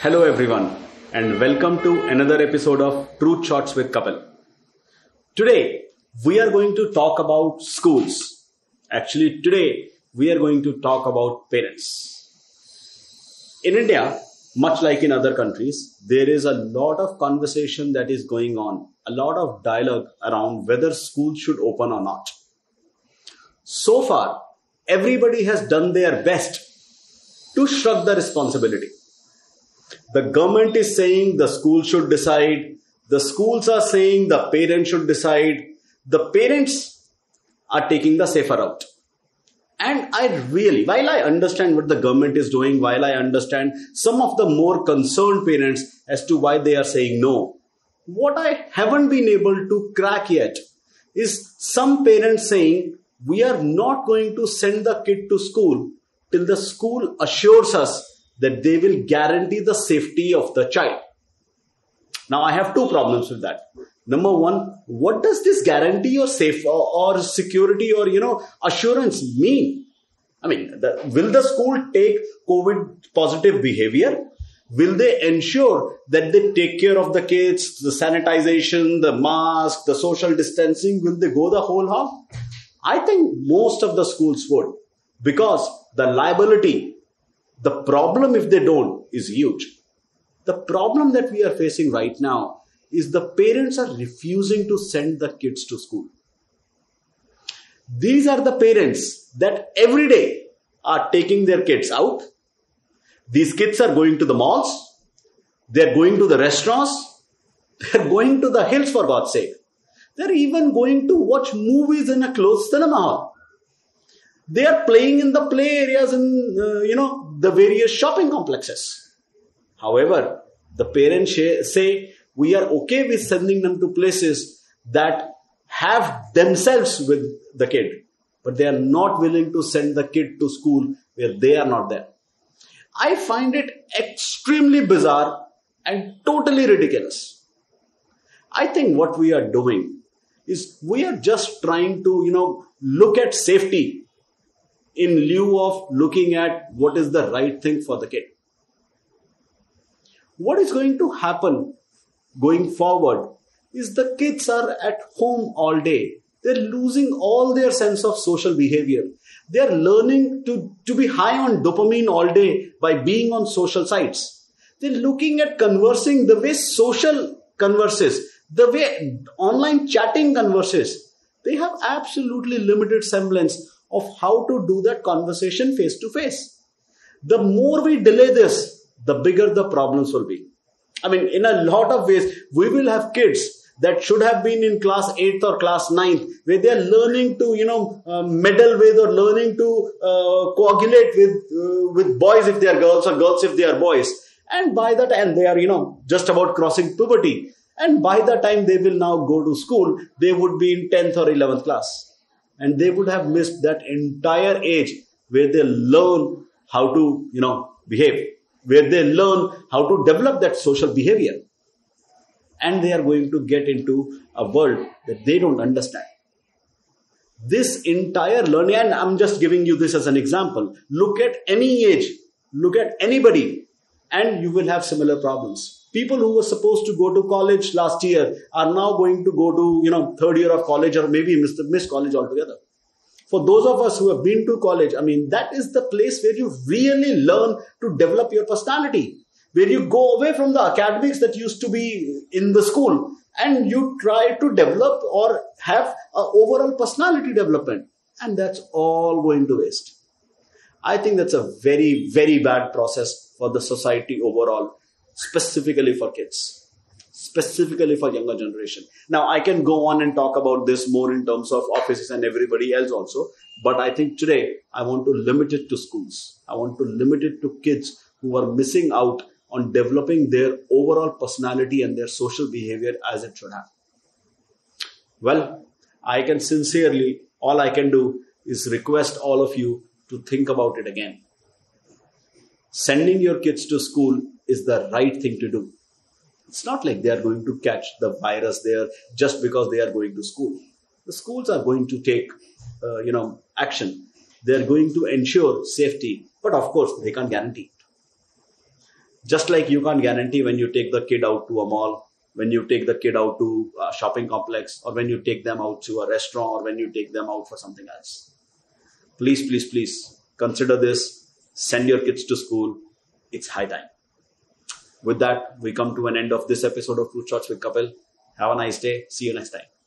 Hello, everyone, and welcome to another episode of Truth Shots with Kapil. Today, we are going to talk about schools. Actually, today, we are going to talk about parents. In India, much like in other countries, there is a lot of conversation that is going on, a lot of dialogue around whether schools should open or not. So far, everybody has done their best to shrug the responsibility. The government is saying the school should decide. The schools are saying the parents should decide. The parents are taking the safer route. And while I understand what the government is doing, while I understand some of the more concerned parents as to why they are saying no, what I haven't been able to crack yet is some parents saying we are not going to send the kid to school till the school assures us that they will guarantee the safety of the child. Now, I have two problems with that. Number one, what does this guarantee or safe or security or assurance mean? I mean, will the school take COVID positive behavior? Will they ensure that they take care of the kids, the sanitization, the mask, the social distancing? Will they go the whole hog? I think most of the schools would, because the liability, the problem if they don't is huge. The problem that we are facing right now is the parents are refusing to send the kids to school. These are the parents that every day are taking their kids out. These kids are going to the malls. They're going to the restaurants. They're going to the hills, for God's sake. They're even going to watch movies in a closed cinema hall. They are playing in the play areas in, the various shopping complexes. However, the parents say we are okay with sending them to places that have themselves with the kid, but they are not willing to send the kid to school where they are not there. I find it extremely bizarre and totally ridiculous. I think what we are doing is we are just trying to, look at safety in lieu of looking at what is the right thing for the kid. What is going to happen going forward is the kids are at home all day. They're losing all their sense of social behavior. They're learning to be high on dopamine all day by being on social sites. They're looking at conversing the way social converses, the way online chatting converses. They have absolutely limited semblance of how to do that conversation face to face. The more we delay this, the bigger the problems will be. I mean, in a lot of ways, we will have kids that should have been in class 8th or class 9th, where they are learning to, meddle with or learning to coagulate with boys if they are girls or girls if they are boys. And by the time they are, just about crossing puberty. And by the time they will now go to school, they would be in 10th or 11th class. And they would have missed that entire age where they learn how to, behave, where they learn how to develop that social behavior. And they are going to get into a world that they don't understand. This entire learning, and I'm just giving you this as an example. Look at any age, look at anybody, and you will have similar problems. People who were supposed to go to college last year are now going to go to, third year of college or maybe miss college altogether. For those of us who have been to college, I mean, that is the place where you really learn to develop your personality, where you go away from the academics that used to be in the school and you try to develop or have an overall personality development. And that's all going to waste. I think that's a very, very bad process for the society overall. Specifically for kids, specifically for younger generation. Now, I can go on and talk about this more in terms of offices and everybody else also. But I think today I want to limit it to schools. I want to limit it to kids who are missing out on developing their overall personality and their social behavior as it should have. Well, I can sincerely, all I can do is request all of you to think about it again. Sending your kids to school is the right thing to do. It's not like they are going to catch the virus there just because they are going to school. The schools are going to take, action. They are going to ensure safety, but of course they can't guarantee it. Just like you can't guarantee when you take the kid out to a mall, when you take the kid out to a shopping complex, or when you take them out to a restaurant, or when you take them out for something else. Please, please, please consider this. Send your kids to school. It's high time. With that, we come to an end of this episode of Fruit Shots with Kapil. Have a nice day. See you next time.